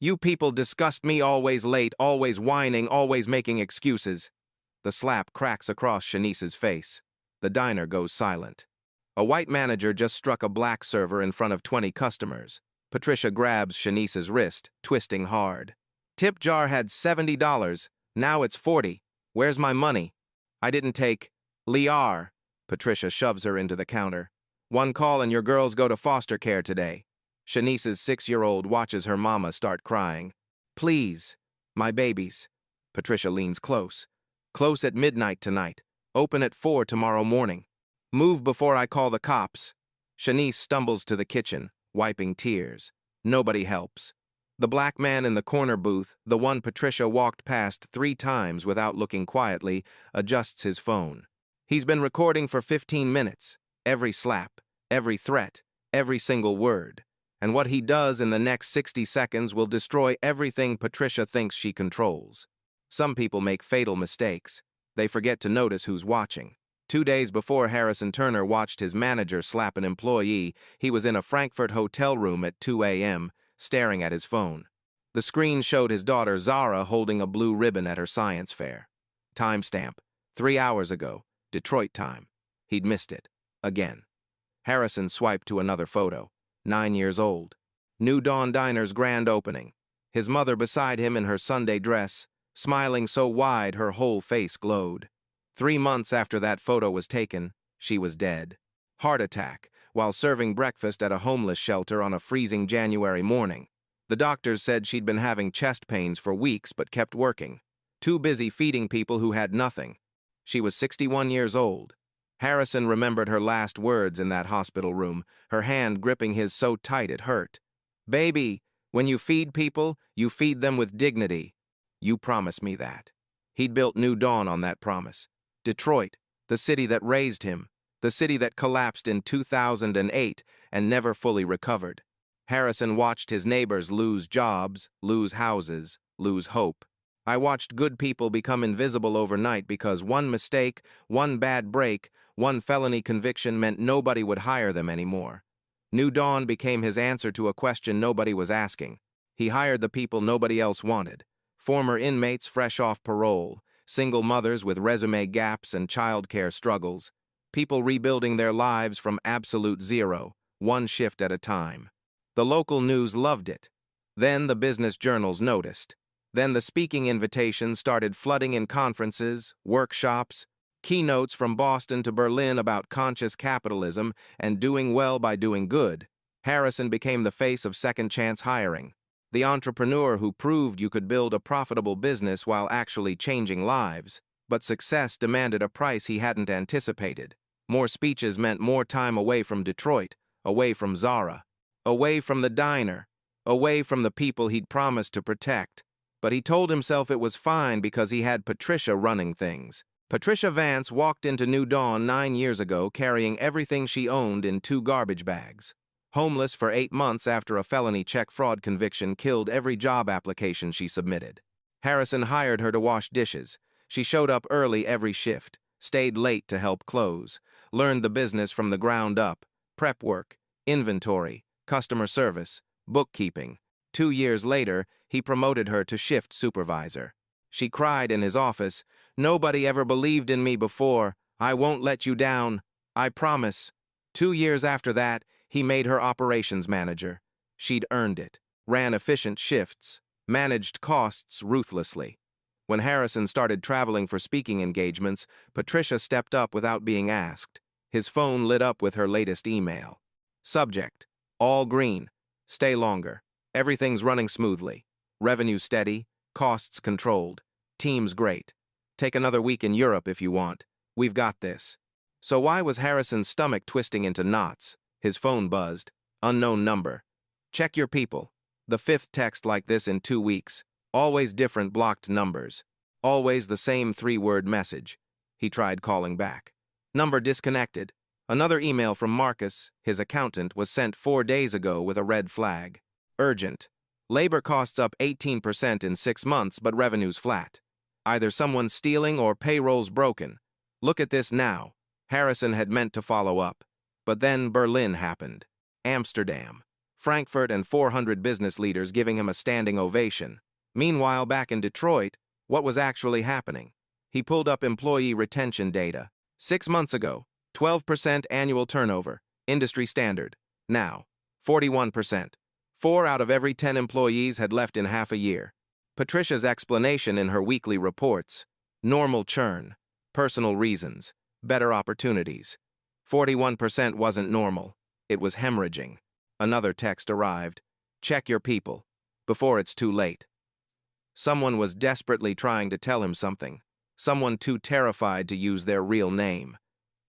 You people disgust me, always late, always whining, always making excuses. The slap cracks across Shanice's face. The diner goes silent. A white manager just struck a black server in front of 20 customers. Patricia grabs Shanice's wrist, twisting hard. Tip jar had $70. Now it's 40. Where's my money? I didn't take. Liar. Patricia shoves her into the counter. One call and your girls go to foster care today. Shanice's 6-year-old watches her mama start crying. Please, my babies. Patricia leans close. Close at midnight tonight. Open at 4 tomorrow morning. Move before I call the cops. Shanice stumbles to the kitchen, wiping tears. Nobody helps. The black man in the corner booth, the one Patricia walked past 3 times without looking quietly, adjusts his phone. He's been recording for 15 minutes. Every slap, every threat, every single word. And what he does in the next 60 seconds will destroy everything Patricia thinks she controls. Some people make fatal mistakes. They forget to notice who's watching. 2 days before Harrison Turner watched his manager slap an employee, he was in a Frankfurt hotel room at 2 a.m., staring at his phone. The screen showed his daughter Zara holding a blue ribbon at her science fair. Timestamp, 3 hours ago, Detroit time. He'd missed it. Again. Harrison swiped to another photo. 9 years old. New Dawn Diner's grand opening. His mother beside him in her Sunday dress, smiling so wide her whole face glowed. 3 months after that photo was taken, she was dead. Heart attack, while serving breakfast at a homeless shelter on a freezing January morning. The doctors said she'd been having chest pains for weeks but kept working. Too busy feeding people who had nothing. She was 61 years old. Harrison remembered her last words in that hospital room, her hand gripping his so tight it hurt. Baby, when you feed people, you feed them with dignity. You promise me that. He'd built New Dawn on that promise. Detroit, the city that raised him, the city that collapsed in 2008 and never fully recovered. Harrison watched his neighbors lose jobs, lose houses, lose hope. I watched good people become invisible overnight because one mistake, one bad break, one felony conviction meant nobody would hire them anymore. New Dawn became his answer to a question nobody was asking. He hired the people nobody else wanted. Former inmates fresh off parole, single mothers with resume gaps and childcare struggles, people rebuilding their lives from absolute zero, one shift at a time. The local news loved it. Then the business journals noticed. Then the speaking invitations started flooding in conferences, workshops, keynotes from Boston to Berlin about conscious capitalism and doing well by doing good. Harrison became the face of second chance hiring. The entrepreneur who proved you could build a profitable business while actually changing lives. But success demanded a price he hadn't anticipated. More speeches meant more time away from Detroit, away from Zara, away from the diner, away from the people he'd promised to protect. But he told himself it was fine because he had Patricia running things. Patricia Vance walked into New Dawn 9 years ago carrying everything she owned in 2 garbage bags. Homeless for 8 months after a felony check fraud conviction killed every job application she submitted. Harrison hired her to wash dishes. She showed up early every shift, stayed late to help close, learned the business from the ground up, prep work, inventory, customer service, bookkeeping. 2 years later, he promoted her to shift supervisor. She cried in his office, "Nobody ever believed in me before. I won't let you down. I promise." 2 years after that, he made her operations manager. She'd earned it, ran efficient shifts, managed costs ruthlessly. When Harrison started traveling for speaking engagements, Patricia stepped up without being asked. His phone lit up with her latest email. Subject: all green. Stay longer. Everything's running smoothly. Revenue steady. Costs controlled. Team's great. Take another week in Europe if you want. We've got this. So why was Harrison's stomach twisting into knots? His phone buzzed. Unknown number. Check your people. The 5th text like this in 2 weeks. Always different blocked numbers. Always the same 3-word message. He tried calling back. Number disconnected. Another email from Marcus, his accountant, was sent 4 days ago with a red flag. Urgent. Labor costs up 18% in 6 months, but revenue's flat. Either someone's stealing or payroll's broken. Look at this now. Harrison had meant to follow up. But then Berlin happened. Amsterdam. Frankfurt and 400 business leaders giving him a standing ovation. Meanwhile, back in Detroit, what was actually happening? He pulled up employee retention data. 6 months ago, 12% annual turnover, industry standard. Now, 41%. 4 out of every 10 employees had left in half a year. Patricia's explanation in her weekly reports: normal churn, personal reasons, better opportunities. 41% wasn't normal. It was hemorrhaging. Another text arrived. Check your people, before it's too late. Someone was desperately trying to tell him something. Someone too terrified to use their real name.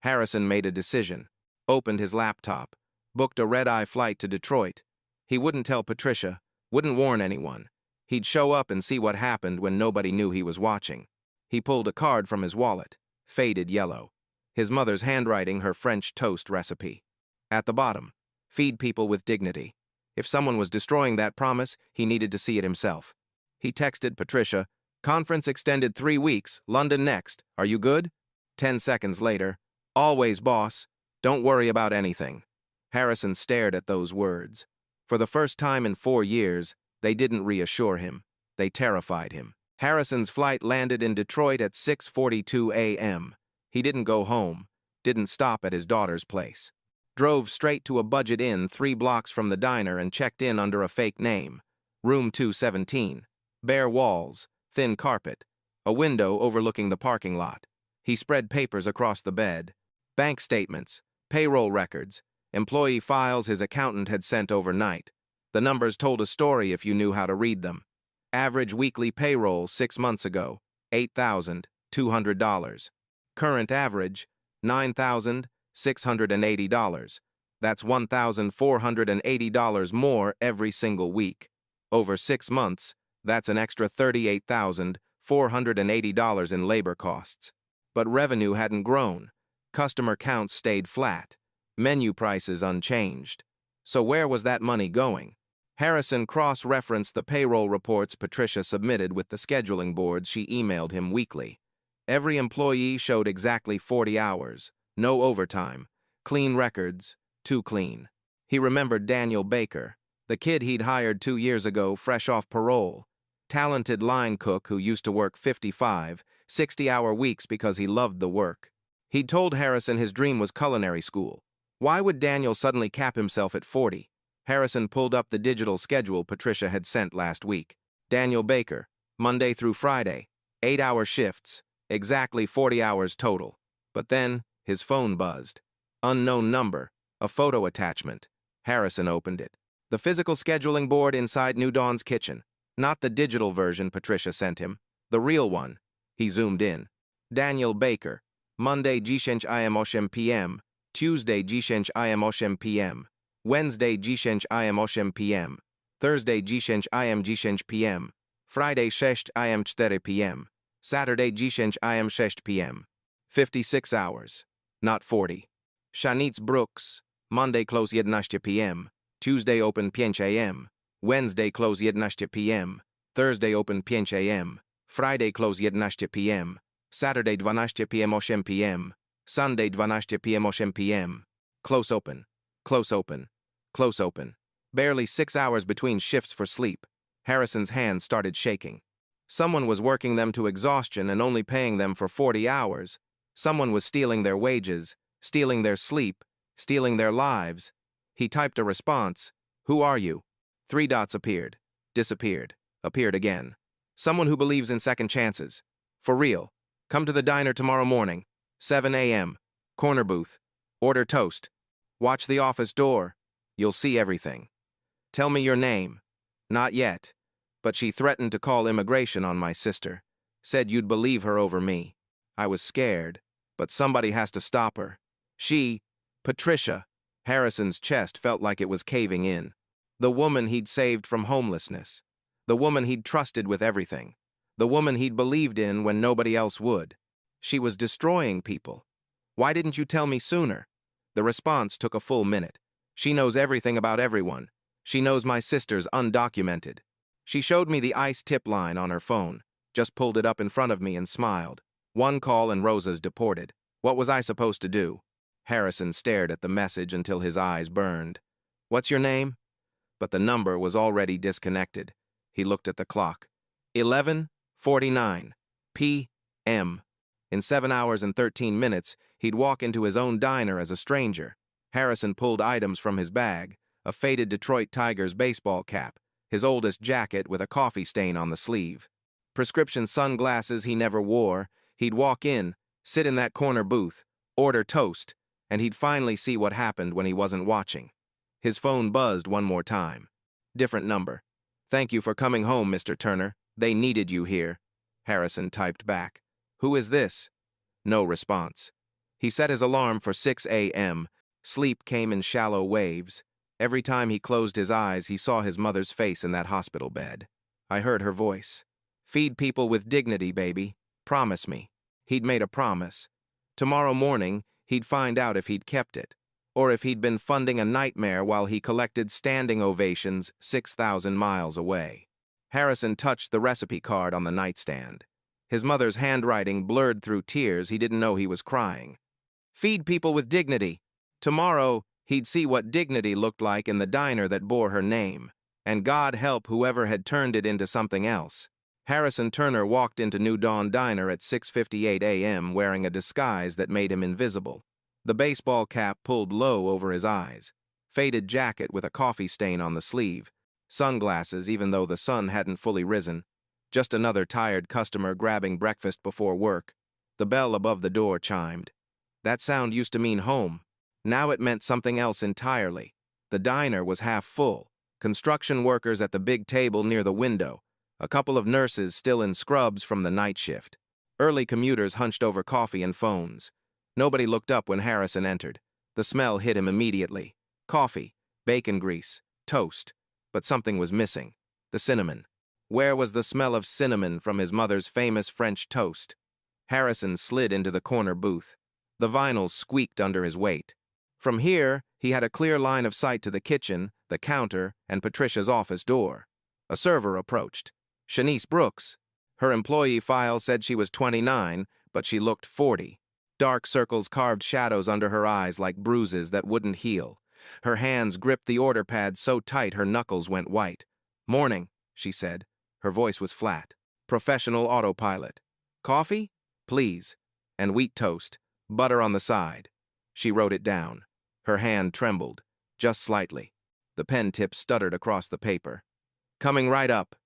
Harrison made a decision, opened his laptop, booked a red-eye flight to Detroit. He wouldn't tell Patricia, wouldn't warn anyone. He'd show up and see what happened when nobody knew he was watching. He pulled a card from his wallet, faded yellow. His mother's handwriting, her French toast recipe. At the bottom, feed people with dignity. If someone was destroying that promise, he needed to see it himself. He texted Patricia, conference extended 3 weeks, London next, are you good? 10 seconds later, always boss, don't worry about anything. Harrison stared at those words. For the first time in 4 years, they didn't reassure him. They terrified him. Harrison's flight landed in Detroit at 6:42 a.m. He didn't go home, didn't stop at his daughter's place. Drove straight to a budget inn 3 blocks from the diner and checked in under a fake name. Room 217. Bare walls, thin carpet, a window overlooking the parking lot. He spread papers across the bed. Bank statements, payroll records, employee files his accountant had sent overnight. The numbers told a story if you knew how to read them. Average weekly payroll 6 months ago, $8,200. Current average, $9,680. That's $1,480 more every single week. Over 6 months, that's an extra $38,480 in labor costs. But revenue hadn't grown. Customer counts stayed flat. Menu prices unchanged. So where was that money going? Harrison cross-referenced the payroll reports Patricia submitted with the scheduling boards she emailed him weekly. Every employee showed exactly 40 hours, no overtime, clean records, too clean. He remembered Daniel Baker, the kid he'd hired 2 years ago fresh off parole. Talented line cook who used to work 55, 60-hour weeks because he loved the work. He'd told Harrison his dream was culinary school. Why would Daniel suddenly cap himself at 40? Harrison pulled up the digital schedule Patricia had sent last week. Daniel Baker, Monday through Friday, 8-hour shifts, exactly 40 hours total. But then, his phone buzzed. Unknown number, a photo attachment. Harrison opened it. The physical scheduling board inside New Dawn's kitchen. Not the digital version Patricia sent him, the real one. He zoomed in. Daniel Baker, Monday 10 p.m., Tuesday 10 p.m., Wednesday 10 p.m., Thursday 10 p.m., Friday 6 p.m., Saturday 10 p.m. 56 hours, not 40. Shanitz Brooks, Monday close 11 p.m., Tuesday open 5 a.m., Wednesday close 11 p.m., Thursday open 5 a.m., Friday close 11 p.m., Saturday 12 p.m. 8 p.m., Sunday 12 p.m. 8 p.m. Close open, close open, close open. Barely 6 hours between shifts for sleep. Harrison's hands started shaking. Someone was working them to exhaustion and only paying them for 40 hours. Someone was stealing their wages, stealing their sleep, stealing their lives. He typed a response. Who are you? 3 dots appeared, disappeared, appeared again. Someone who believes in second chances. For real. Come to the diner tomorrow morning, 7 a.m., corner booth. Order toast. Watch the office door. You'll see everything. Tell me your name. Not yet. But she threatened to call immigration on my sister. Said you'd believe her over me. I was scared, but somebody has to stop her. She, Patricia. Harrison's chest felt like it was caving in. The woman he'd saved from homelessness. The woman he'd trusted with everything. The woman he'd believed in when nobody else would. She was destroying people. Why didn't you tell me sooner? The response took a full minute. She knows everything about everyone. She knows my sister's undocumented. She showed me the ICE tip line on her phone, just pulled it up in front of me and smiled. 1 call and Rosa's deported. What was I supposed to do? Harrison stared at the message until his eyes burned. What's your name? but the number was already disconnected. He looked at the clock. 11:49 p.m. In 7 hours and 13 minutes, he'd walk into his own diner as a stranger. Harrison pulled items from his bag, a faded Detroit Tigers baseball cap, his oldest jacket with a coffee stain on the sleeve. Prescription sunglasses he never wore. He'd walk in, sit in that corner booth, order toast, and he'd finally see what happened when he wasn't watching. His phone buzzed one more time. Different number. "Thank you for coming home, Mr. Turner. They needed you here." Harrison typed back. "Who is this?" No response. He set his alarm for 6 a.m. Sleep came in shallow waves. Every time he closed his eyes, he saw his mother's face in that hospital bed. I heard her voice. "Feed people with dignity, baby. Promise me." He'd made a promise. Tomorrow morning, he'd find out if he'd kept it, or if he'd been funding a nightmare while he collected standing ovations 6,000 miles away. Harrison touched the recipe card on the nightstand. His mother's handwriting blurred through tears. He didn't know he was crying. Feed people with dignity. Tomorrow, he'd see what dignity looked like in the diner that bore her name, and God help whoever had turned it into something else. Harrison Turner walked into New Dawn Diner at 6:58 a.m. wearing a disguise that made him invisible. The baseball cap pulled low over his eyes, faded jacket with a coffee stain on the sleeve, sunglasses even though the sun hadn't fully risen, just another tired customer grabbing breakfast before work. The bell above the door chimed. That sound used to mean home. Now it meant something else entirely. The diner was half full, construction workers at the big table near the window, a couple of nurses still in scrubs from the night shift. Early commuters hunched over coffee and phones. Nobody looked up when Harrison entered. The smell hit him immediately. Coffee, bacon grease, toast. But something was missing. The cinnamon. Where was the smell of cinnamon from his mother's famous French toast? Harrison slid into the corner booth. The vinyl squeaked under his weight. From here, he had a clear line of sight to the kitchen, the counter, and Patricia's office door. A server approached. Shanice Brooks. Her employee file said she was 29, but she looked 40. Dark circles carved shadows under her eyes like bruises that wouldn't heal. Her hands gripped the order pad so tight her knuckles went white. "Morning," she said. Her voice was flat. Professional autopilot. "Coffee? Please. And wheat toast. Butter on the side." She wrote it down. Her hand trembled, just slightly. The pen tip stuttered across the paper. "Coming right up."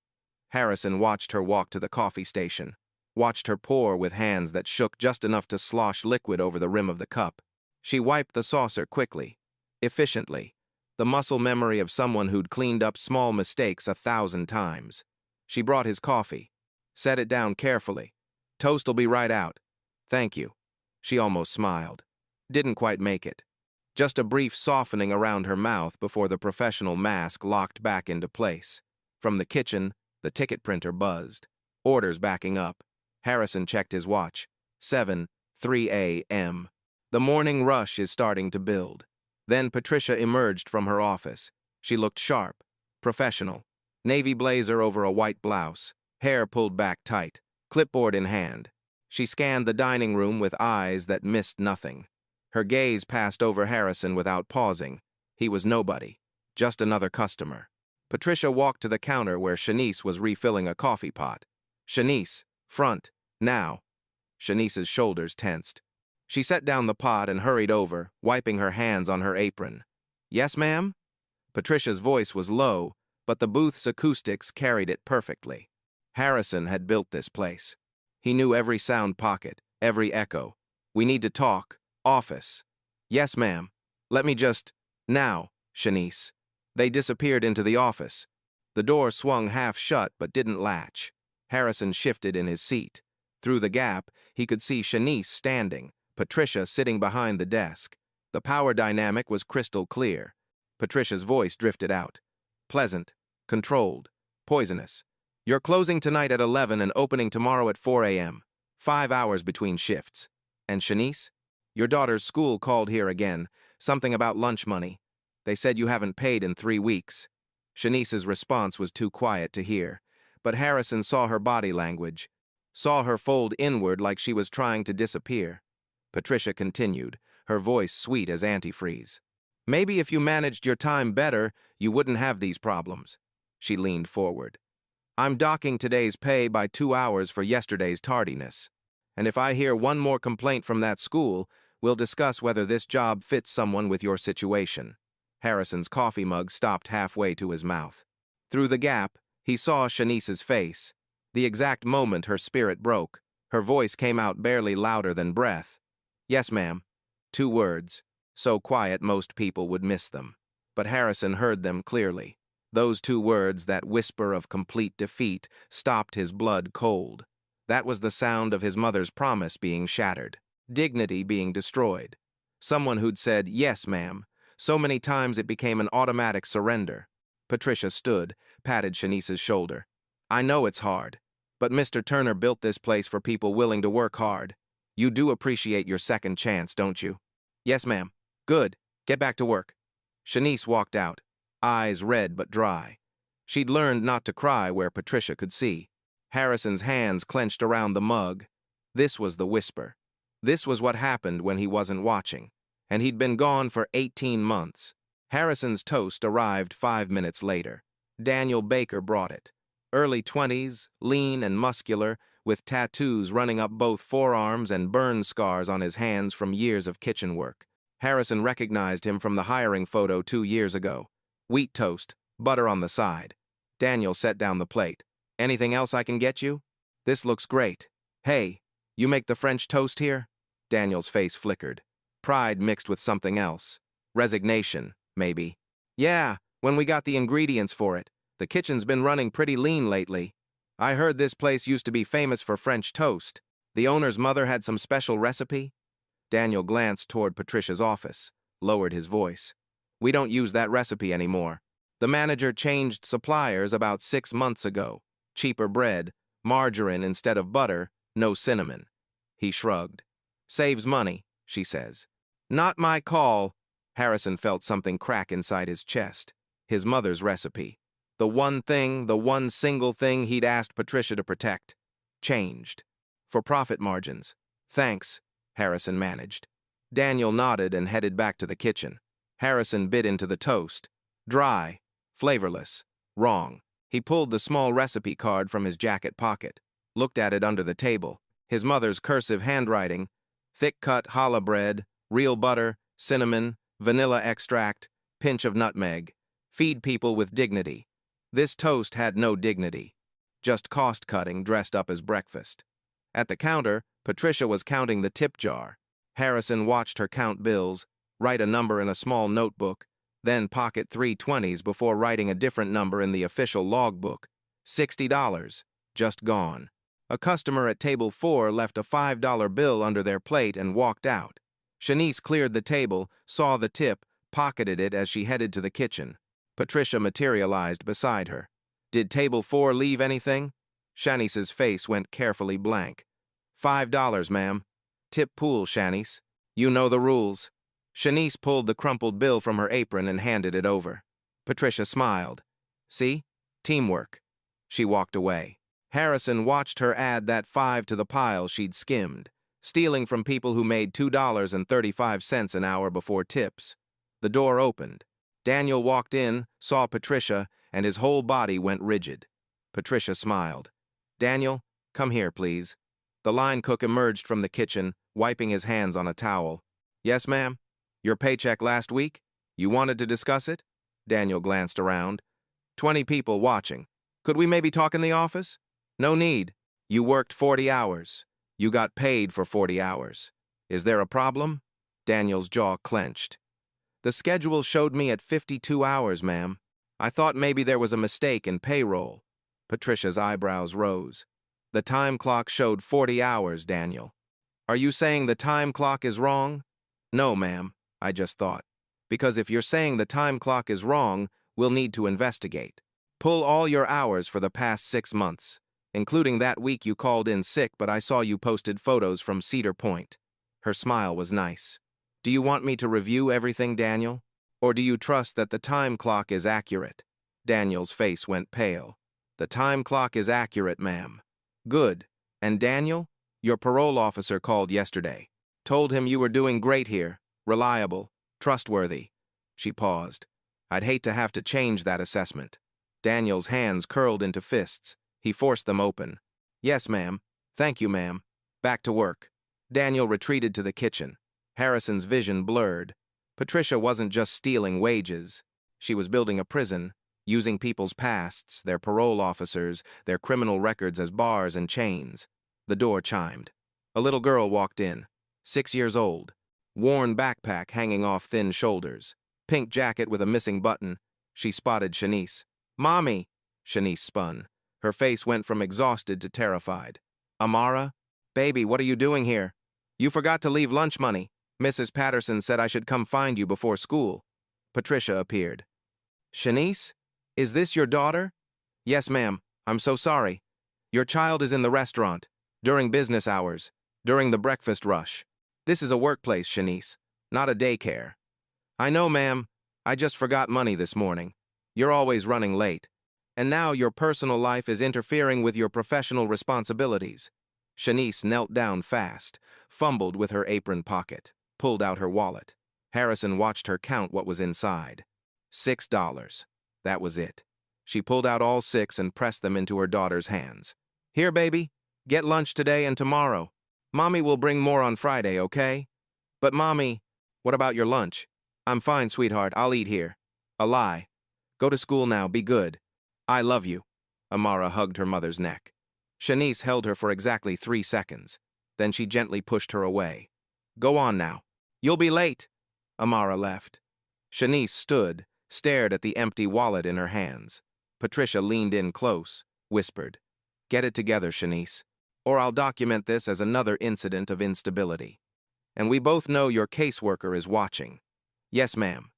Harrison watched her walk to the coffee station, watched her pour with hands that shook just enough to slosh liquid over the rim of the cup. She wiped the saucer quickly, efficiently, the muscle memory of someone who'd cleaned up small mistakes 1,000 times. She brought his coffee, set it down carefully. "Toast'll be right out." "Thank you." She almost smiled. Didn't quite make it. Just a brief softening around her mouth before the professional mask locked back into place. From the kitchen, the ticket printer buzzed. Orders backing up. Harrison checked his watch. 7:03 a.m. The morning rush is starting to build. Then Patricia emerged from her office. She looked sharp, professional. Navy blazer over a white blouse, hair pulled back tight, clipboard in hand. She scanned the dining room with eyes that missed nothing. Her gaze passed over Harrison without pausing. He was nobody, just another customer. Patricia walked to the counter where Shanice was refilling a coffee pot. "Shanice, front, now." Shanice's shoulders tensed. She set down the pot and hurried over, wiping her hands on her apron. "Yes, ma'am?" Patricia's voice was low, but the booth's acoustics carried it perfectly. Harrison had built this place. He knew every sound pocket, every echo. "We need to talk. Office." "Yes, ma'am. Let me just—" "Now, Shanice." They disappeared into the office. The door swung half shut but didn't latch. Harrison shifted in his seat. Through the gap, he could see Shanice standing, Patricia sitting behind the desk. The power dynamic was crystal clear. Patricia's voice drifted out. "Pleasant, controlled, poisonous. You're closing tonight at 11 and opening tomorrow at 4 a.m. 5 hours between shifts. And Shanice? Your daughter's school called here again. Something about lunch money. They said you haven't paid in 3 weeks." Shanice's response was too quiet to hear, but Harrison saw her body language, saw her fold inward like she was trying to disappear. Patricia continued, her voice sweet as antifreeze. Maybe if you managed your time better, you wouldn't have these problems. She leaned forward. I'm docking today's pay by 2 hours for yesterday's tardiness. And if I hear one more complaint from that school, we'll discuss whether this job fits someone with your situation. Harrison's coffee mug stopped halfway to his mouth. Through the gap, he saw Shanice's face. The exact moment her spirit broke, her voice came out barely louder than breath. Yes, ma'am. 2 words, so quiet most people would miss them. But Harrison heard them clearly. Those 2 words, that whisper of complete defeat, stopped his blood cold. That was the sound of his mother's promise being shattered, dignity being destroyed. Someone who'd said, yes, ma'am, so many times it became an automatic surrender. Patricia stood, patted Shanice's shoulder. I know it's hard, but Mr. Turner built this place for people willing to work hard. You do appreciate your second chance, don't you? Yes, ma'am. Good. Get back to work. Shanice walked out, eyes red but dry. She'd learned not to cry where Patricia could see. Harrison's hands clenched around the mug. This was the whisper. This was what happened when he wasn't watching. And he'd been gone for 18 months. Harrison's toast arrived 5 minutes later. Daniel Baker brought it. Early 20s, lean and muscular, with tattoos running up both forearms and burn scars on his hands from years of kitchen work. Harrison recognized him from the hiring photo 2 years ago. Wheat toast, butter on the side. Daniel set down the plate. Anything else I can get you? This looks great. Hey, you make the French toast here? Daniel's face flickered. Pride mixed with something else. Resignation, maybe. Yeah, when we got the ingredients for it. The kitchen's been running pretty lean lately. I heard this place used to be famous for French toast. The owner's mother had some special recipe? Daniel glanced toward Patricia's office, lowered his voice. We don't use that recipe anymore. The manager changed suppliers about 6 months ago. Cheaper bread, margarine instead of butter, no cinnamon. He shrugged. Saves money, she says. Not my call. Harrison felt something crack inside his chest. His mother's recipe. The one single thing he'd asked Patricia to protect. Changed. For profit margins. Thanks, Harrison managed. Daniel nodded and headed back to the kitchen. Harrison bit into the toast. Dry. Flavorless. Wrong. He pulled the small recipe card from his jacket pocket. Looked at it under the table. His mother's cursive handwriting. Thick-cut challah bread, real butter, cinnamon, vanilla extract, pinch of nutmeg. Feed people with dignity. This toast had no dignity. Just cost-cutting dressed up as breakfast. At the counter, Patricia was counting the tip jar. Harrison watched her count bills, write a number in a small notebook, then pocket 3 20s before writing a different number in the official logbook. $60. Just gone. A customer at table 4 left a $5 bill under their plate and walked out. Shanice cleared the table, saw the tip, pocketed it as she headed to the kitchen. Patricia materialized beside her. Did table 4 leave anything? Shanice's face went carefully blank. $5, ma'am. Tip pool, Shanice. You know the rules. Shanice pulled the crumpled bill from her apron and handed it over. Patricia smiled. See? Teamwork. She walked away. Harrison watched her add that 5 to the pile she'd skimmed, stealing from people who made $2.35 an hour before tips. The door opened. Daniel walked in, saw Patricia, and his whole body went rigid. Patricia smiled. Daniel, come here, please. The line cook emerged from the kitchen, wiping his hands on a towel. Yes, ma'am? Your paycheck last week? You wanted to discuss it? Daniel glanced around. 20 people watching. Could we maybe talk in the office? No need. You worked 40 hours. You got paid for 40 hours. Is there a problem? Daniel's jaw clenched. The schedule showed me at 52 hours, ma'am. I thought maybe there was a mistake in payroll. Patricia's eyebrows rose. The time clock showed 40 hours, Daniel. Are you saying the time clock is wrong? No, ma'am, I just thought. Because if you're saying the time clock is wrong, we'll need to investigate. Pull all your hours for the past 6 months, including that week you called in sick but I saw you posted photos from Cedar Point. Her smile was nice. Do you want me to review everything, Daniel? Or do you trust that the time clock is accurate? Daniel's face went pale. The time clock is accurate, ma'am. Good. And Daniel? Your parole officer called yesterday. Told him you were doing great here, reliable, trustworthy. She paused. I'd hate to have to change that assessment. Daniel's hands curled into fists. He forced them open. Yes, ma'am. Thank you, ma'am. Back to work. Daniel retreated to the kitchen. Harrison's vision blurred. Patricia wasn't just stealing wages. She was building a prison, using people's pasts, their parole officers, their criminal records as bars and chains. The door chimed. A little girl walked in, 6 years old, worn backpack hanging off thin shoulders, pink jacket with a missing button. She spotted Shanice. Mommy! Shanice spun. Her face went from exhausted to terrified. Amara? Baby, what are you doing here? You forgot to leave lunch money. Mrs. Patterson said I should come find you before school. Patricia appeared. Shanice? Is this your daughter? Yes, ma'am. I'm so sorry. Your child is in the restaurant, during business hours, during the breakfast rush. This is a workplace, Shanice, not a daycare. I know, ma'am. I just forgot money this morning. You're always running late. And now your personal life is interfering with your professional responsibilities. Shanice knelt down fast, fumbled with her apron pocket, pulled out her wallet. Harrison watched her count what was inside. $6. That was it. She pulled out all 6 and pressed them into her daughter's hands. Here, baby. Get lunch today and tomorrow. Mommy will bring more on Friday, okay? But Mommy, what about your lunch? I'm fine, sweetheart. I'll eat here. A lie. Go to school now. Be good. I love you. Amara hugged her mother's neck. Shanice held her for exactly 3 seconds. Then she gently pushed her away. Go on now. You'll be late. Amara left. Shanice stood, stared at the empty wallet in her hands. Patricia leaned in close, whispered, Get it together, Shanice, or I'll document this as another incident of instability. And we both know your caseworker is watching. Yes, ma'am.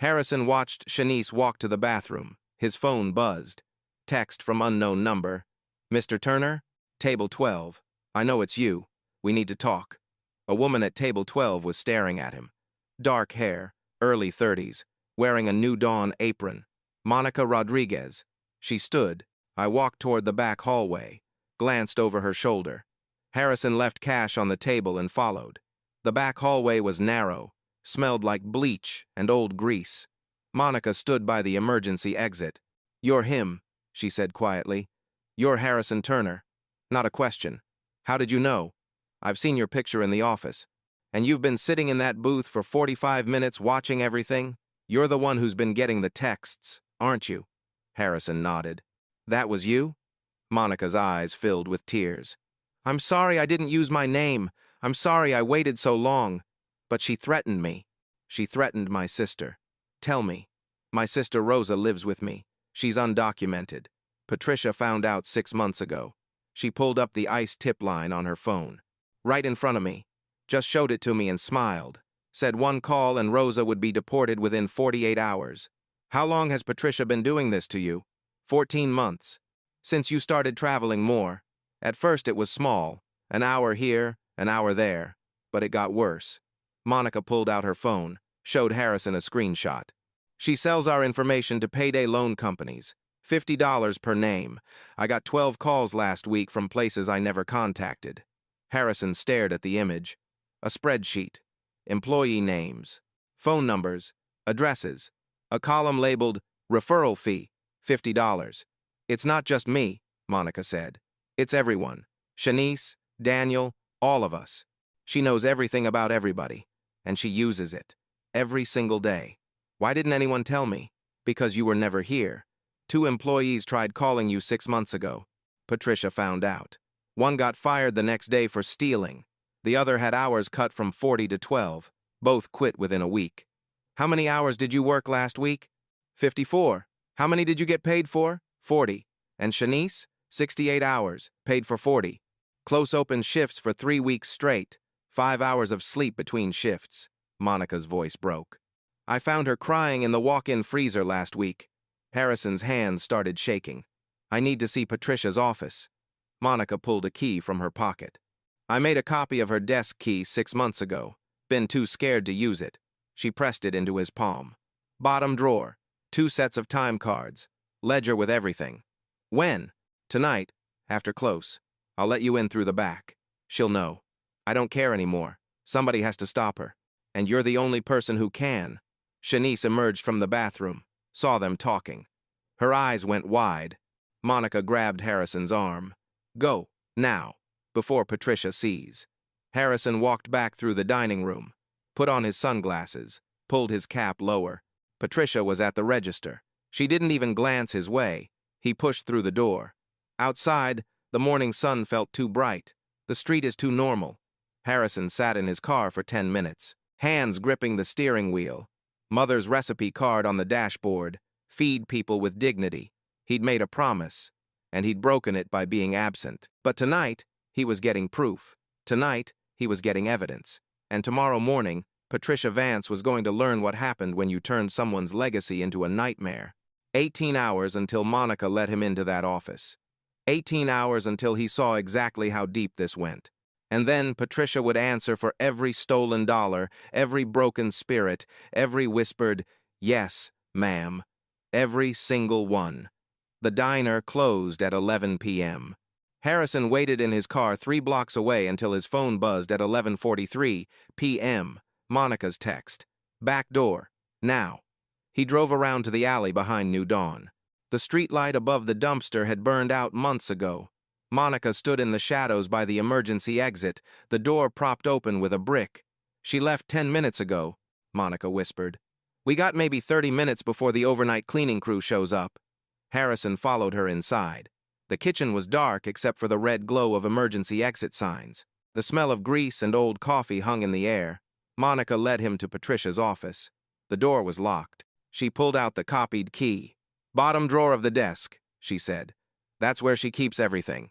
Harrison watched Shanice walk to the bathroom. His phone buzzed. Text from unknown number. Mr. Turner? Table 12. I know it's you. We need to talk. A woman at table 12 was staring at him. Dark hair, early 30s, wearing a New Dawn apron. Monica Rodriguez. She stood. I walked toward the back hallway, glanced over her shoulder. Harrison left cash on the table and followed. The back hallway was narrow, smelled like bleach and old grease. Monica stood by the emergency exit. You're him, she said quietly. You're Harrison Turner. Not a question. How did you know? I've seen your picture in the office. And you've been sitting in that booth for 45 minutes watching everything? You're the one who's been getting the texts, aren't you? Harrison nodded. That was you? Monica's eyes filled with tears. I'm sorry I didn't use my name. I'm sorry I waited so long. But she threatened me. She threatened my sister. Tell me. My sister Rosa lives with me. She's undocumented. Patricia found out 6 months ago. She pulled up the ICE tip line on her phone. Right in front of me. Just showed it to me and smiled. Said one call and Rosa would be deported within 48 hours. How long has Patricia been doing this to you? 14 months. Since you started traveling more. At first it was small. An hour here, an hour there. But it got worse. Monica pulled out her phone, showed Harrison a screenshot. She sells our information to payday loan companies. $50 per name. I got 12 calls last week from places I never contacted. Harrison stared at the image. A spreadsheet. Employee names. Phone numbers. Addresses. A column labeled referral fee. $50. It's not just me, Monica said. It's everyone. Shanice, Daniel, all of us. She knows everything about everybody. And she uses it. Every single day. Why didn't anyone tell me? Because you were never here. 2 employees tried calling you 6 months ago. Patricia found out. One got fired the next day for stealing. The other had hours cut from 40 to 12. Both quit within a week. How many hours did you work last week? 54. How many did you get paid for? 40. And Shanice? 68 hours, paid for 40. Close open shifts for 3 weeks straight. 5 hours of sleep between shifts. Monica's voice broke. I found her crying in the walk-in freezer last week. Harrison's hands started shaking. I need to see Patricia's office. Monica pulled a key from her pocket. I made a copy of her desk key 6 months ago. Been too scared to use it. She pressed it into his palm. Bottom drawer. 2 sets of time cards. Ledger with everything. When? Tonight. After close. I'll let you in through the back. She'll know. I don't care anymore. Somebody has to stop her. And you're the only person who can. Shanice emerged from the bathroom, saw them talking. Her eyes went wide. Monica grabbed Harrison's arm. Go, now, before Patricia sees. Harrison walked back through the dining room, put on his sunglasses, pulled his cap lower. Patricia was at the register. She didn't even glance his way. He pushed through the door. Outside, the morning sun felt too bright. The street is too normal. Harrison sat in his car for 10 minutes, hands gripping the steering wheel. Mother's recipe card on the dashboard. Feed people with dignity. He'd made a promise, and he'd broken it by being absent. But tonight, he was getting proof. Tonight, he was getting evidence. And tomorrow morning, Patricia Vance was going to learn what happened when you turned someone's legacy into a nightmare. 18 hours until Monica let him into that office. 18 hours until he saw exactly how deep this went. And then Patricia would answer for every stolen dollar, every broken spirit, every whispered, "Yes, ma'am." Every single one. The diner closed at 11 p.m. Harrison waited in his car 3 blocks away until his phone buzzed at 11:43 p.m. Monica's text. Back door. Now. He drove around to the alley behind New Dawn. The streetlight above the dumpster had burned out months ago. Monica stood in the shadows by the emergency exit, the door propped open with a brick. She left 10 minutes ago, Monica whispered. We got maybe 30 minutes before the overnight cleaning crew shows up. Harrison followed her inside. The kitchen was dark except for the red glow of emergency exit signs. The smell of grease and old coffee hung in the air. Monica led him to Patricia's office. The door was locked. She pulled out the copied key. Bottom drawer of the desk, she said. That's where she keeps everything.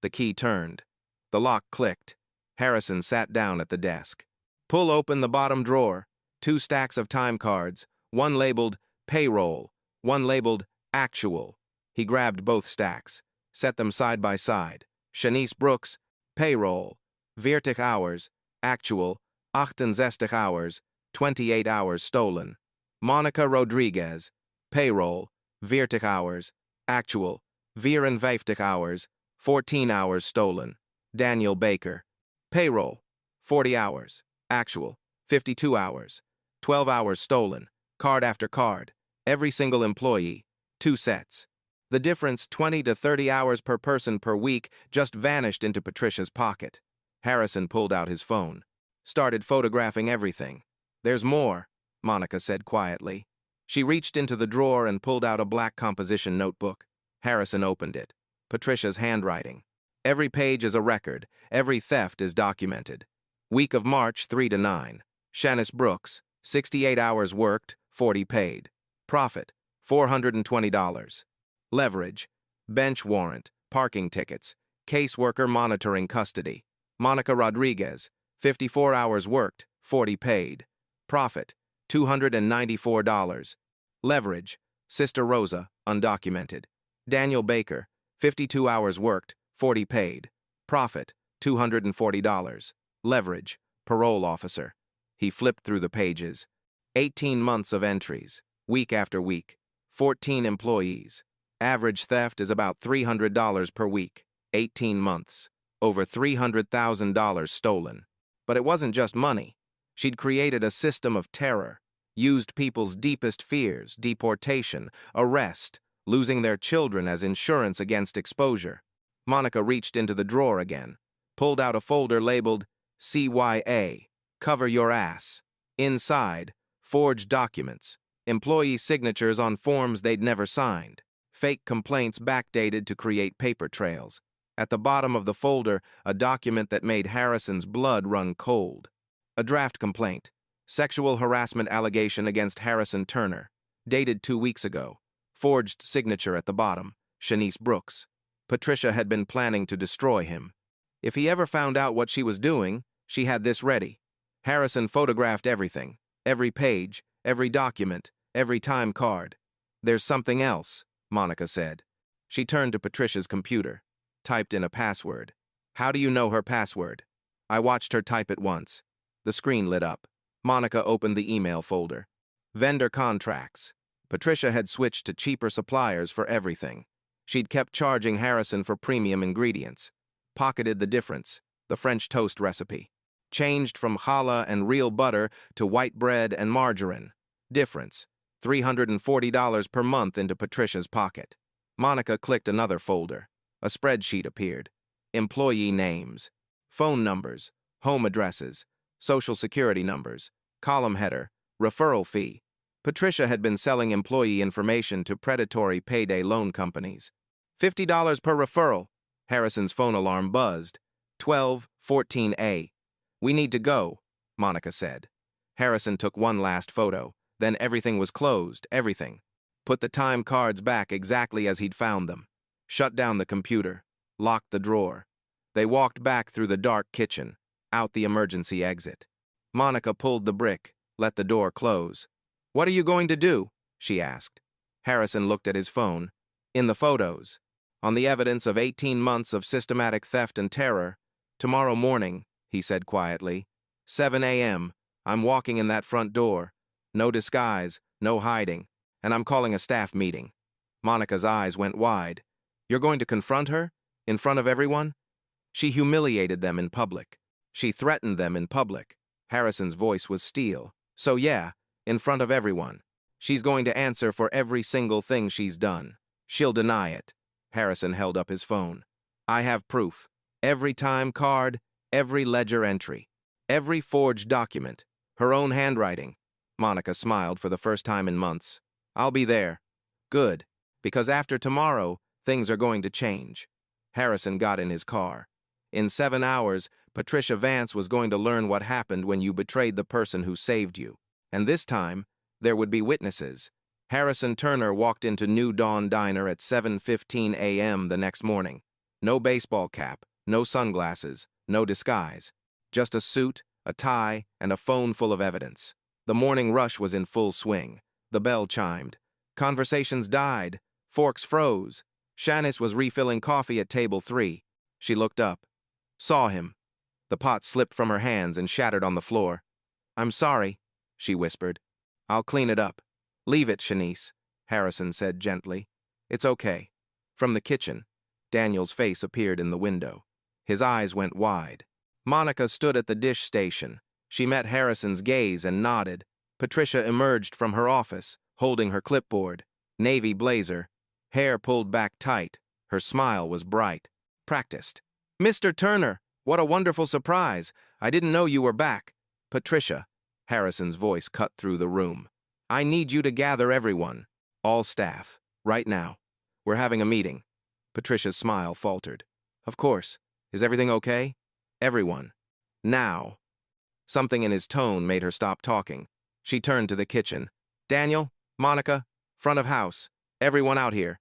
The key turned. The lock clicked. Harrison sat down at the desk. Pull open the bottom drawer. 2 stacks of time cards, one labeled payroll, one labeled actual. He grabbed both stacks, set them side by side. Shanice Brooks, payroll, 40 hours, actual, 68 hours, 28 hours stolen. Monica Rodriguez, payroll, 40 hours, actual, 54 hours, 14 hours stolen. Daniel Baker, payroll, 40 hours, actual, 52 hours, 12 hours stolen, card after card, every single employee, 2 sets. The difference, 20 to 30 hours per person per week, just vanished into Patricia's pocket. Harrison pulled out his phone, started photographing everything. There's more, Monica said quietly. She reached into the drawer and pulled out a black composition notebook. Harrison opened it. Patricia's handwriting. Every page is a record. Every theft is documented. Week of March 3 to 9. Shanice Brooks, 68 hours worked, 40 paid. Profit, $420. Leverage, bench warrant, parking tickets, caseworker monitoring custody. Monica Rodriguez, 54 hours worked, 40 paid. Profit, $294. Leverage, Sister Rosa, undocumented. Daniel Baker, 52 hours worked, 40 paid. Profit, $240. Leverage, parole officer. He flipped through the pages. 18 months of entries, week after week. 14 employees. Average theft is about $300 per week. 18 months. Over $300,000 stolen. But it wasn't just money. She'd created a system of terror. Used people's deepest fears, deportation, arrest, losing their children as insurance against exposure. Monica reached into the drawer again, pulled out a folder labeled CYA, cover your ass. Inside, forged documents, employee signatures on forms they'd never signed, fake complaints backdated to create paper trails. At the bottom of the folder, a document that made Harrison's blood run cold. A draft complaint, sexual harassment allegation against Harrison Turner, dated 2 weeks ago. Forged signature at the bottom, Shanice Brooks. Patricia had been planning to destroy him. If he ever found out what she was doing, she had this ready. Harrison photographed everything, every page, every document, every time card. There's something else, Monica said. She turned to Patricia's computer, typed in a password. How do you know her password? I watched her type it once. The screen lit up. Monica opened the email folder. Vendor contracts. Patricia had switched to cheaper suppliers for everything. She'd kept charging Harrison for premium ingredients. Pocketed the difference, the French toast recipe. Changed from challah and real butter to white bread and margarine. Difference, $340 per month into Patricia's pocket. Monica clicked another folder. A spreadsheet appeared. Employee names, phone numbers, home addresses, social security numbers, column header, referral fee. Patricia had been selling employee information to predatory payday loan companies. $50 per referral. Harrison's phone alarm buzzed. 12:14 "We need to go," Monica said. Harrison took one last photo. Then everything was closed, everything. Put the time cards back exactly as he'd found them. Shut down the computer. Locked the drawer. They walked back through the dark kitchen, out the emergency exit. Monica pulled the brick, let the door close. "What are you going to do?" she asked. Harrison looked at his phone. "In the photos. On the evidence of 18 months of systematic theft and terror. Tomorrow morning," he said quietly. 7 a.m., I'm walking in that front door. No disguise, no hiding. And I'm calling a staff meeting." Monica's eyes went wide. "You're going to confront her? In front of everyone?" She humiliated them in public. She threatened them in public. Harrison's voice was steel. "So yeah, in front of everyone. She's going to answer for every single thing she's done. She'll deny it." Harrison held up his phone. "I have proof. Every time card, every ledger entry, every forged document, her own handwriting." Monica smiled for the first time in months. "I'll be there." "Good, because after tomorrow, things are going to change." Harrison got in his car. In 7 hours, Patricia Vance was going to learn what happened when you betrayed the person who saved you. And this time, there would be witnesses. Harrison Turner walked into New Dawn Diner at 7:15 a.m. the next morning. No baseball cap, no sunglasses, no disguise. Just a suit, a tie, and a phone full of evidence. The morning rush was in full swing. The bell chimed. Conversations died. Forks froze. Shanice was refilling coffee at table 3. She looked up. Saw him. The pot slipped from her hands and shattered on the floor. "I'm sorry," she whispered. "I'll clean it up." "Leave it, Shanice," Harrison said gently. "It's okay." From the kitchen, Daniel's face appeared in the window. His eyes went wide. Monica stood at the dish station. She met Harrison's gaze and nodded. Patricia emerged from her office, holding her clipboard. Navy blazer, hair pulled back tight. Her smile was bright. Practiced. "Mr. Turner, what a wonderful surprise. I didn't know you were back." "Patricia," Harrison's voice cut through the room. "I need you to gather everyone. All staff. Right now. We're having a meeting." Patricia's smile faltered. "Of course. Is everything okay?" "Everyone. Now." Something in his tone made her stop talking. She turned to the kitchen. "Daniel, Monica, front of house. Everyone out here."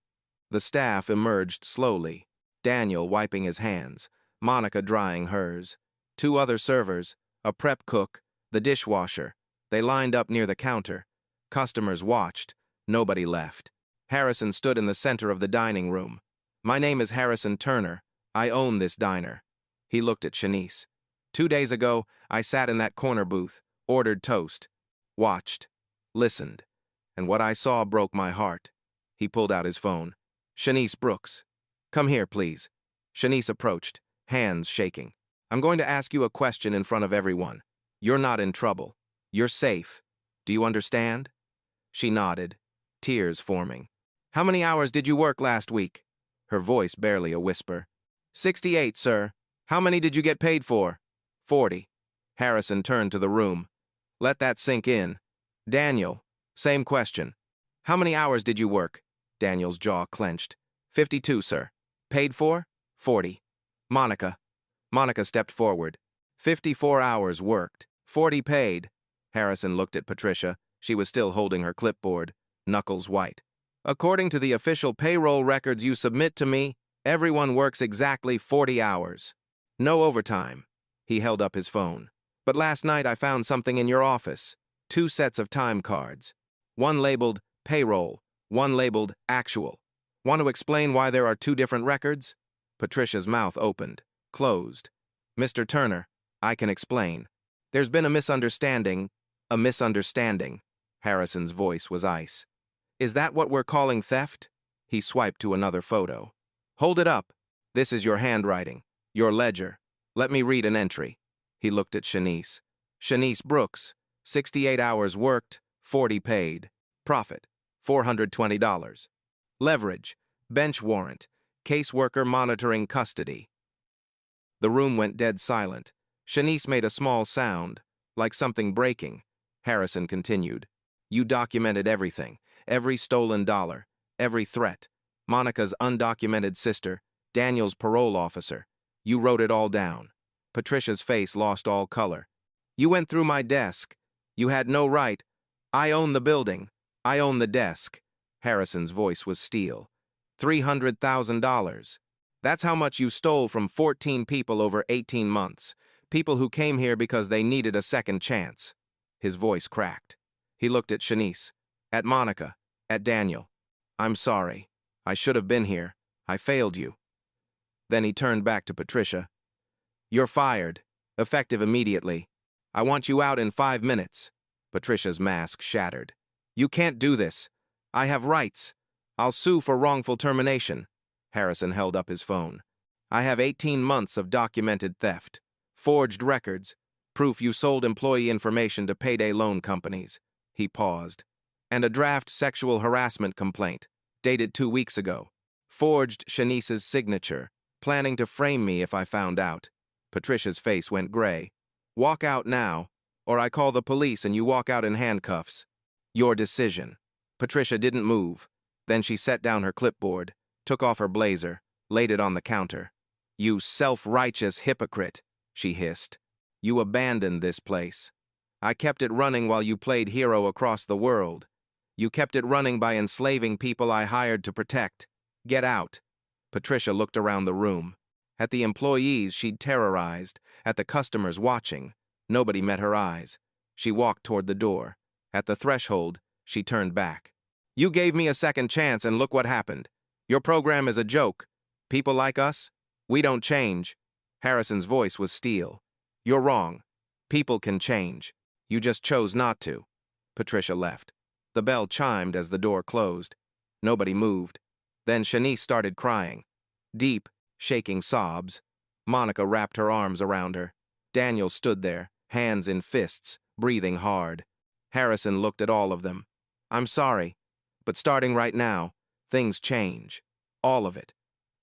The staff emerged slowly. Daniel wiping his hands, Monica drying hers. 2 other servers, a prep cook, the dishwasher. They lined up near the counter. Customers watched. Nobody left. Harrison stood in the center of the dining room. "My name is Harrison Turner. I own this diner." He looked at Shanice. 2 days ago, I sat in that corner booth, ordered toast, watched, listened, and what I saw broke my heart." He pulled out his phone. "Shanice Brooks. Come here, please." Shanice approached, hands shaking. "I'm going to ask you a question in front of everyone. You're not in trouble. You're safe. Do you understand?" She nodded, tears forming. "How many hours did you work last week?" Her voice barely a whisper. 68, sir. How many did you get paid for?" 40. Harrison turned to the room. "Let that sink in." "Daniel, same question. How many hours did you work?" Daniel's jaw clenched. 52, sir. Paid for? 40. "Monica." Monica stepped forward. 54 hours worked. 40 paid. Harrison looked at Patricia. She was still holding her clipboard, knuckles white. "According to the official payroll records you submit to me, everyone works exactly 40 hours. No overtime." He held up his phone. "But last night I found something in your office. 2 sets of time cards. One labeled payroll, one labeled actual. Want to explain why there are 2 different records?" Patricia's mouth opened, closed. "Mr. Turner, I can explain. There's been a misunderstanding. A misunderstanding." Harrison's voice was ice. "Is that what we're calling theft?" He swiped to another photo. "Hold it up. This is your handwriting, your ledger. Let me read an entry." He looked at Shanice. "Shanice Brooks, 68 hours worked, 40 paid. Profit, $420. Leverage, bench warrant, caseworker monitoring custody. The room went dead silent. Shanice made a small sound, like something breaking. Harrison continued. You documented everything, every stolen dollar, every threat. Monica's undocumented sister, Daniel's parole officer. You wrote it all down. Patricia's face lost all color. You went through my desk. You had no right. I own the building. I own the desk. Harrison's voice was steel. $300,000. That's how much you stole from 14 people over 18 months. People who came here because they needed a second chance. His voice cracked. He looked at Shanice, at Monica, at Daniel. I'm sorry. I should have been here. I failed you. Then he turned back to Patricia. You're fired. Effective immediately. I want you out in 5 minutes. Patricia's mask shattered. You can't do this. I have rights. I'll sue for wrongful termination. Harrison held up his phone. I have 18 months of documented theft. Forged records. Proof you sold employee information to payday loan companies. He paused. And a draft sexual harassment complaint, dated 2 weeks ago. Forged Shanice's signature, planning to frame me if I found out. Patricia's face went gray. Walk out now, or I call the police and you walk out in handcuffs. Your decision. Patricia didn't move. Then she set down her clipboard, took off her blazer, laid it on the counter. You self-righteous hypocrite, she hissed. You abandoned this place. I kept it running while you played hero across the world. You kept it running by enslaving people I hired to protect. Get out. Patricia looked around the room. At the employees she'd terrorized, at the customers watching. Nobody met her eyes. She walked toward the door. At the threshold, she turned back. You gave me a second chance and look what happened. Your program is a joke. People like us, we don't change. Harrison's voice was steel. You're wrong. People can change. You just chose not to. Patricia left. The bell chimed as the door closed. Nobody moved. Then Shanice started crying. Deep, shaking sobs. Monica wrapped her arms around her. Daniel stood there, hands in fists, breathing hard. Harrison looked at all of them. I'm sorry, but starting right now, things change. All of it.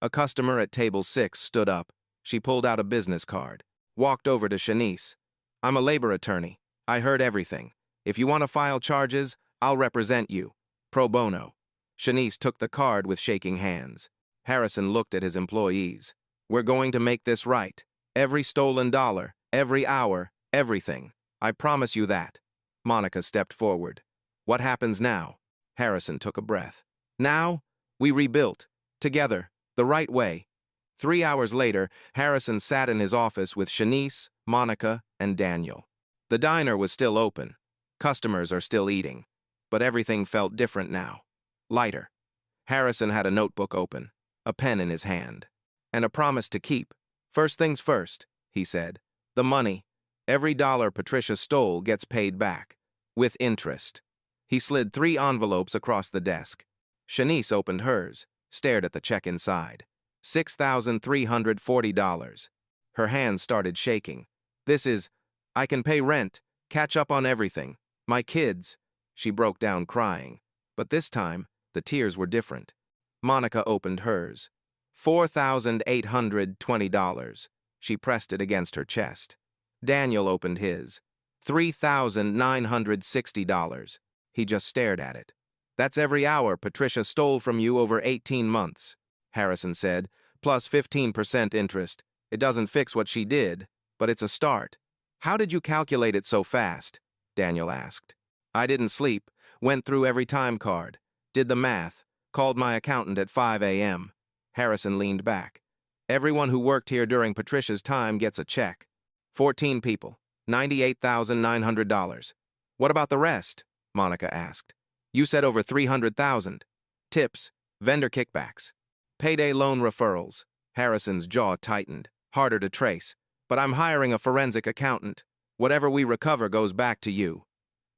A customer at table 6 stood up. She pulled out a business card. Walked over to Shanice. I'm a labor attorney. I heard everything. If you want to file charges, I'll represent you. Pro bono. Shanice took the card with shaking hands. Harrison looked at his employees. We're going to make this right. Every stolen dollar, every hour, everything. I promise you that. Monica stepped forward. What happens now? Harrison took a breath. Now, we rebuilt. Together, the right way. 3 hours later, Harrison sat in his office with Shanice, Monica, and Daniel. The diner was still open. Customers are still eating. But everything felt different now. Lighter. Harrison had a notebook open, a pen in his hand. And a promise to keep. First things first, he said. The money. Every dollar Patricia stole gets paid back. With interest. He slid 3 envelopes across the desk. Shanice opened hers, stared at the check inside. $6,340. Her hands started shaking. This is, I can pay rent, catch up on everything. My kids. She broke down crying. But this time, the tears were different. Monica opened hers. $4,820. She pressed it against her chest. Daniel opened his. $3,960. He just stared at it. That's every hour Patricia stole from you over 18 months, Harrison said, plus 15% interest. It doesn't fix what she did, but it's a start. How did you calculate it so fast? Daniel asked. I didn't sleep, went through every time card, did the math, called my accountant at 5 a.m. Harrison leaned back. Everyone who worked here during Patricia's time gets a check. 14 people, $98,900. What about the rest? Monica asked. You said over 300,000. Tips, vendor kickbacks, payday loan referrals. Harrison's jaw tightened. Harder to trace. But I'm hiring a forensic accountant. Whatever we recover goes back to you.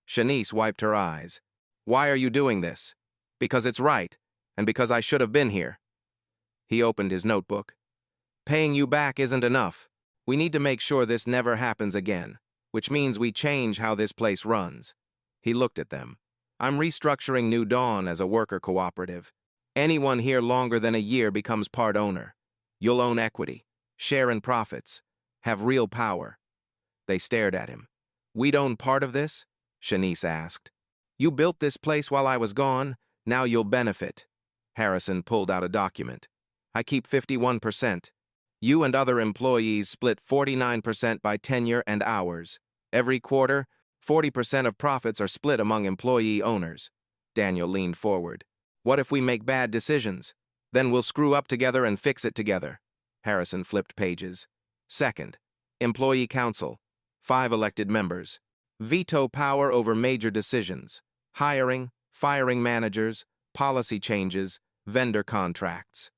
Shanice wiped her eyes. Why are you doing this? Because it's right, and because I should have been here. He opened his notebook. Paying you back isn't enough. We need to make sure this never happens again, which means we change how this place runs. He looked at them. I'm restructuring New Dawn as a worker cooperative. Anyone here longer than a year becomes part owner. You'll own equity, share in profits, have real power. They stared at him. We'd own part of this? Shanice asked. You built this place while I was gone, now you'll benefit. Harrison pulled out a document. I keep 51%. You and other employees split 49% by tenure and hours. Every quarter, 40% of profits are split among employee owners. Daniel leaned forward. What if we make bad decisions? Then we'll screw up together and fix it together. Harrison flipped pages. Second, Employee Council. 5 elected members. Veto power over major decisions. Hiring, firing managers, policy changes, vendor contracts.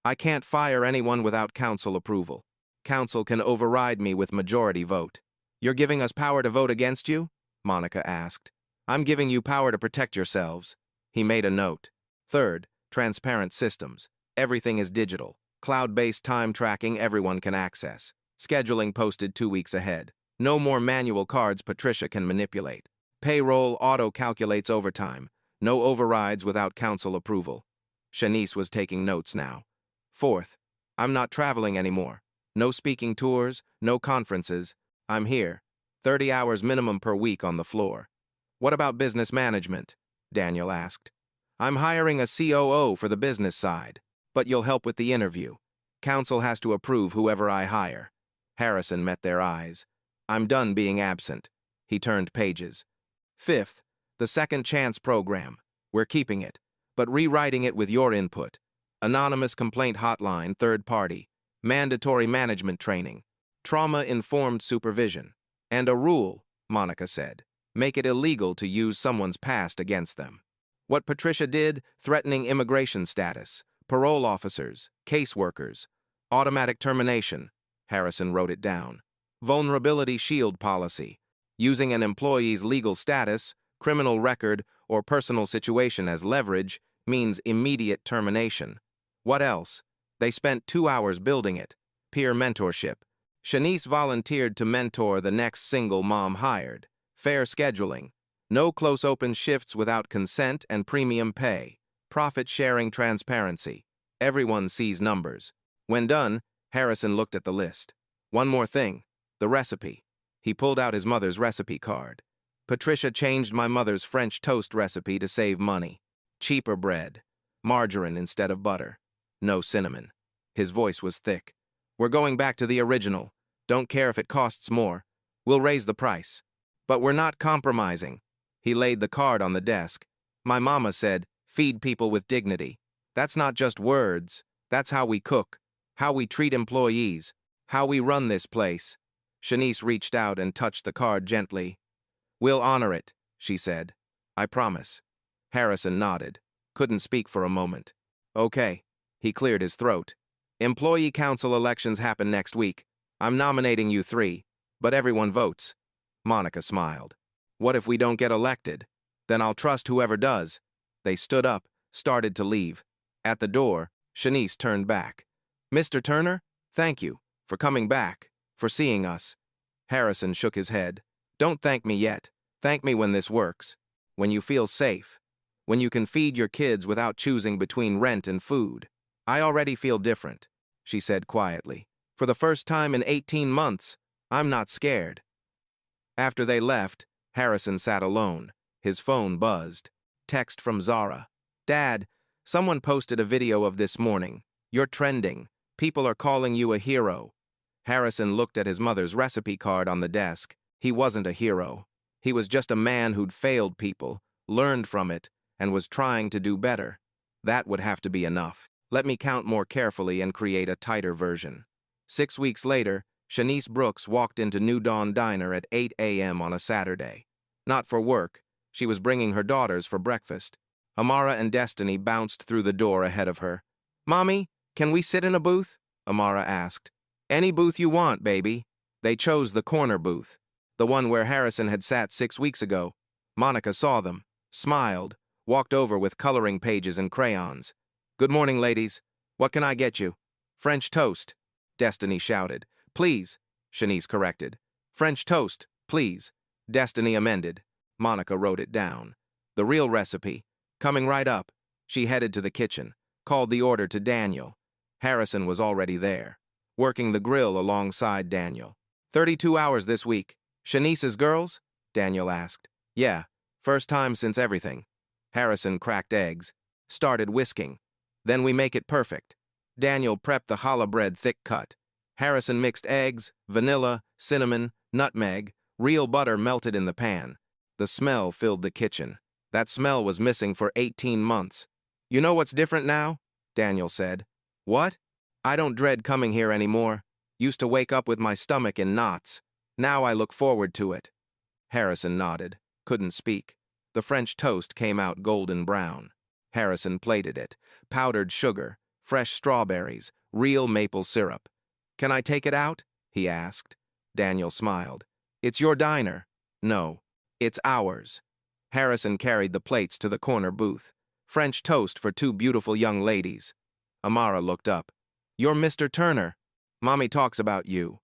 I can't fire anyone without council approval. Council can override me with majority vote. You're giving us power to vote against you? Monica asked. I'm giving you power to protect yourselves. He made a note. Third, transparent systems. Everything is digital. Cloud-based time tracking everyone can access. Scheduling posted 2 weeks ahead. No more manual cards Patricia can manipulate. Payroll auto-calculates overtime. No overrides without council approval. Shanice was taking notes now. Fourth, I'm not traveling anymore. No speaking tours, no conferences. I'm here. 30 hours minimum per week on the floor. What about business management? Daniel asked. I'm hiring a COO for the business side, but you'll help with the interview. Council has to approve whoever I hire. Harrison met their eyes. I'm done being absent. He turned pages. Fifth, the Second Chance program. We're keeping it, but rewriting it with your input. Anonymous complaint hotline, third party. Mandatory management training. Trauma-informed supervision. And a rule, Monica said. Make it illegal to use someone's past against them. What Patricia did, threatening immigration status, parole officers, caseworkers, automatic termination. Harrison wrote it down. Vulnerability shield policy. Using an employee's legal status, criminal record, or personal situation as leverage means immediate termination. What else? They spent 2 hours building it. Peer mentorship. Shanice volunteered to mentor the next single mom hired. Fair scheduling. No close open shifts without consent and premium pay. Profit-sharing transparency. Everyone sees numbers. When done, Harrison looked at the list. One more thing. The recipe. He pulled out his mother's recipe card. Patricia changed my mother's French toast recipe to save money. Cheaper bread. Margarine instead of butter. No cinnamon. His voice was thick. We're going back to the original. Don't care if it costs more. We'll raise the price. But we're not compromising. He laid the card on the desk. My mama said, feed people with dignity. That's not just words. That's how we cook, how we treat employees, how we run this place. Shanice reached out and touched the card gently. We'll honor it, she said. I promise. Harrison nodded. Couldn't speak for a moment. Okay. He cleared his throat. Employee council elections happen next week. I'm nominating you 3, but everyone votes. Monica smiled. What if we don't get elected? Then I'll trust whoever does. They stood up, started to leave. At the door, Shanice turned back. Mr. Turner, thank you for coming back, for seeing us. Harrison shook his head. Don't thank me yet. Thank me when this works. When you feel safe. When you can feed your kids without choosing between rent and food. I already feel different, she said quietly. For the first time in 18 months, I'm not scared. After they left, Harrison sat alone. His phone buzzed. Text from Zara. Dad, someone posted a video of this morning. You're trending. People are calling you a hero. Harrison looked at his mother's recipe card on the desk. He wasn't a hero. He was just a man who'd failed people, learned from it, and was trying to do better. That would have to be enough. Let me count more carefully and create a tighter version. 6 weeks later, Shanice Brooks walked into New Dawn Diner at 8 a.m. on a Saturday. Not for work. She was bringing her daughters for breakfast. Amara and Destiny bounced through the door ahead of her. Mommy, can we sit in a booth? Amara asked. Any booth you want, baby. They chose the corner booth, the one where Harrison had sat 6 weeks ago. Monica saw them, smiled, walked over with coloring pages and crayons. Good morning, ladies. What can I get you? French toast, Destiny shouted. Please, Shanice corrected. French toast, please, Destiny amended. Monica wrote it down. The real recipe. Coming right up. She headed to the kitchen, called the order to Daniel. Harrison was already there, working the grill alongside Daniel. 32 hours this week. Shanice's girls? Daniel asked. Yeah, first time since everything. Harrison cracked eggs, started whisking. Then we make it perfect. Daniel prepped the challah bread thick cut. Harrison mixed eggs, vanilla, cinnamon, nutmeg, real butter melted in the pan. The smell filled the kitchen. That smell was missing for 18 months. You know what's different now? Daniel said. What? I don't dread coming here anymore. Used to wake up with my stomach in knots. Now I look forward to it. Harrison nodded, couldn't speak. The French toast came out golden brown. Harrison plated it. Powdered sugar, fresh strawberries, real maple syrup. Can I take it out? He asked. Daniel smiled. It's your diner. No, it's ours. Harrison carried the plates to the corner booth. French toast for two beautiful young ladies. Amara looked up. You're Mr. Turner. Mommy talks about you.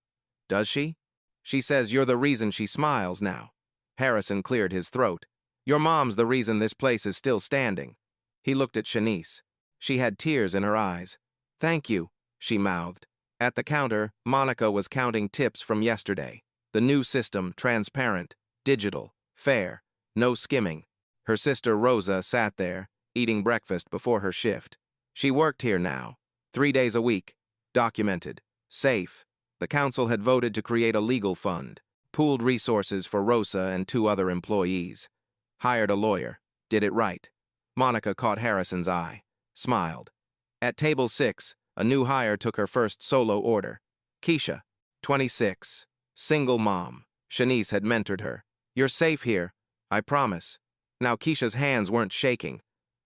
Does she? She says you're the reason she smiles now. Harrison cleared his throat. Your mom's the reason this place is still standing. He looked at Shanice. She had tears in her eyes. Thank you, she mouthed. At the counter, Monica was counting tips from yesterday. The new system, transparent, digital, fair, no skimming. Her sister Rosa sat there, eating breakfast before her shift. She worked here now, 3 days a week, documented, safe. The council had voted to create a legal fund, pooled resources for Rosa and 2 other employees. Hired a lawyer, did it right. Monica caught Harrison's eye, smiled. At table 6, a new hire took her first solo order. Kiya, 26, single mom. Shanice had mentored her. You're safe here, I promise. Now Keisha's hands weren't shaking.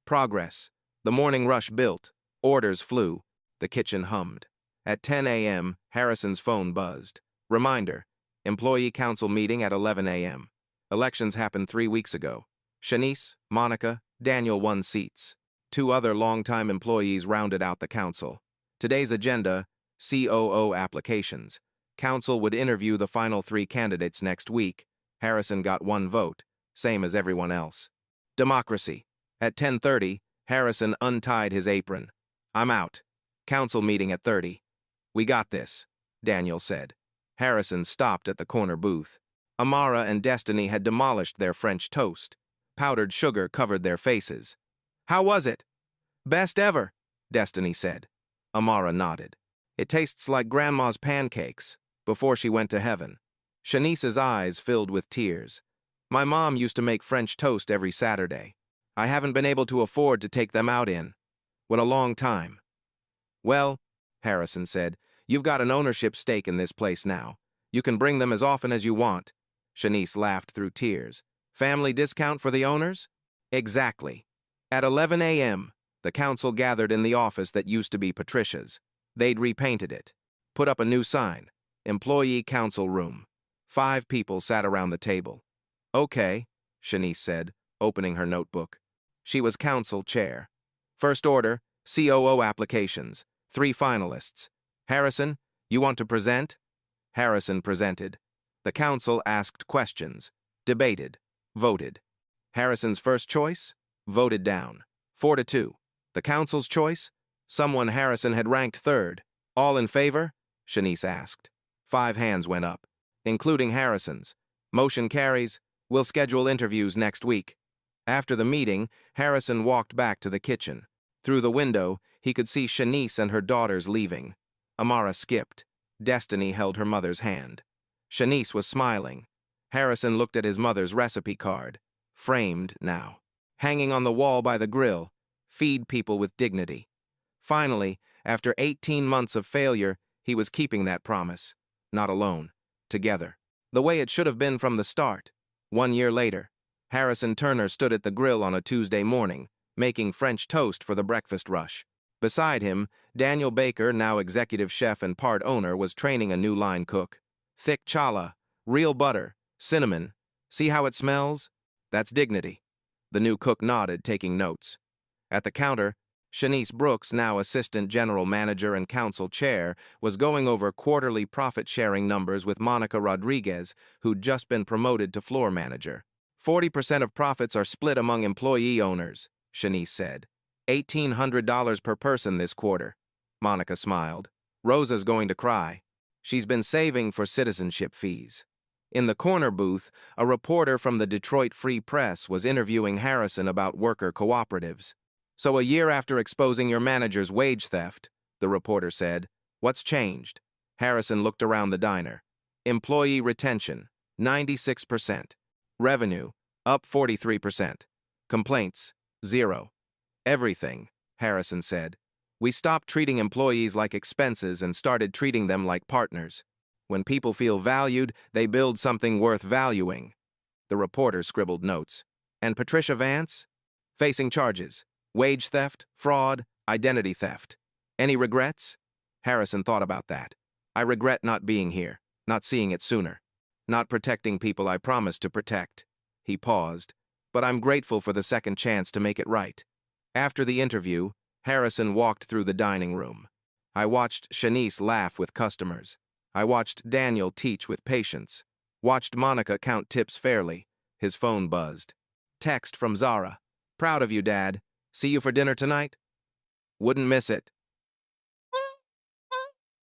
Progress. The morning rush built. Orders flew. The kitchen hummed. At 10 a.m., Harrison's phone buzzed. Reminder, employee council meeting at 11 a.m. Elections happened 3 weeks ago. Shanice, Monica, Daniel won seats. 2 other longtime employees rounded out the council. Today's agenda, COO applications. Council would interview the final 3 candidates next week. Harrison got 1 vote, same as everyone else. Democracy. At 10:30, Harrison untied his apron. I'm out. Council meeting at 30. We got this, Daniel said. Harrison stopped at the corner booth. Amara and Destiny had demolished their French toast. Powdered sugar covered their faces. How was it? Best ever, Destiny said. Amara nodded. It tastes like Grandma's pancakes, before she went to heaven. Shanice's eyes filled with tears. My mom used to make French toast every Saturday. I haven't been able to afford to take them out in. What a long time. Well, Harrison said, you've got an ownership stake in this place now. You can bring them as often as you want. Shanice laughed through tears. Family discount for the owners? Exactly. At 11 a.m., the council gathered in the office that used to be Patricia's. They'd repainted it. Put up a new sign. Employee council room. 5 people sat around the table. Okay, Shanice said, opening her notebook. She was council chair. First order, COO applications. 3 finalists. Harrison, you want to present? Harrison presented. The council asked questions, debated, voted. Harrison's first choice? Voted down. 4-2. The council's choice? Someone Harrison had ranked 3rd. All in favor? Shanice asked. 5 hands went up, including Harrison's. Motion carries. We'll schedule interviews next week. After the meeting, Harrison walked back to the kitchen. Through the window, he could see Shanice and her daughters leaving. Amara skipped. Destiny held her mother's hand. Shanice was smiling. Harrison looked at his mother's recipe card. Framed now. Hanging on the wall by the grill. Feed people with dignity. Finally, after 18 months of failure, he was keeping that promise. Not alone. Together. The way it should have been from the start. 1 year later, Harrison Turner stood at the grill on a Tuesday morning, making French toast for the breakfast rush. Beside him, Daniel Baker, now executive chef and part owner, was training a new line cook. Thick challah, real butter, cinnamon. See how it smells? That's dignity. The new cook nodded, taking notes. At the counter, Shanice Brooks, now assistant general manager and council chair, was going over quarterly profit-sharing numbers with Monica Rodriguez, who'd just been promoted to floor manager. 40% of profits are split among employee owners, Shanice said. $1,800 per person this quarter. Monica smiled. Rosa's going to cry. She's been saving for citizenship fees. In the corner booth, a reporter from the Detroit Free Press was interviewing Harrison about worker cooperatives. So a year after exposing your manager's wage theft, the reporter said, what's changed? Harrison looked around the diner. Employee retention, 96%. Revenue, up 43%. Complaints, 0. Everything, Harrison said. We stopped treating employees like expenses and started treating them like partners. When people feel valued, they build something worth valuing. The reporter scribbled notes. And Patricia Vance? Facing charges. Wage theft, fraud, identity theft. Any regrets? Harrison thought about that. I regret not being here, not seeing it sooner. Not protecting people I promised to protect. He paused. But I'm grateful for the second chance to make it right. After the interview, Harrison walked through the dining room. I watched Shanice laugh with customers. I watched Daniel teach with patience. Watched Monica count tips fairly. His phone buzzed. Text from Zara. Proud of you, Dad. See you for dinner tonight? Wouldn't miss it.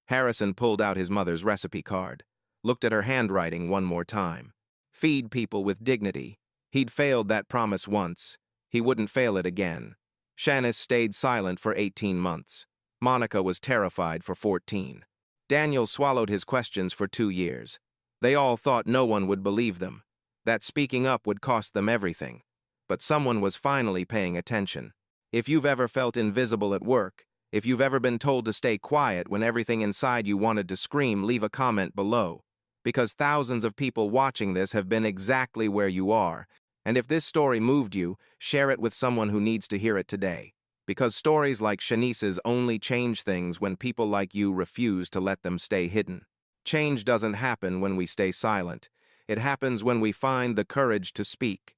Harrison pulled out his mother's recipe card. Looked at her handwriting one more time. Feed people with dignity. He'd failed that promise once. He wouldn't fail it again. Shanice stayed silent for 18 months. Monica was terrified for 14. Daniel swallowed his questions for 2 years. They all thought no one would believe them, that speaking up would cost them everything. But someone was finally paying attention. If you've ever felt invisible at work, if you've ever been told to stay quiet when everything inside you wanted to scream, leave a comment below. Because thousands of people watching this have been exactly where you are. And if this story moved you, share it with someone who needs to hear it today. Because stories like Shanice's only change things when people like you refuse to let them stay hidden. Change doesn't happen when we stay silent. It happens when we find the courage to speak.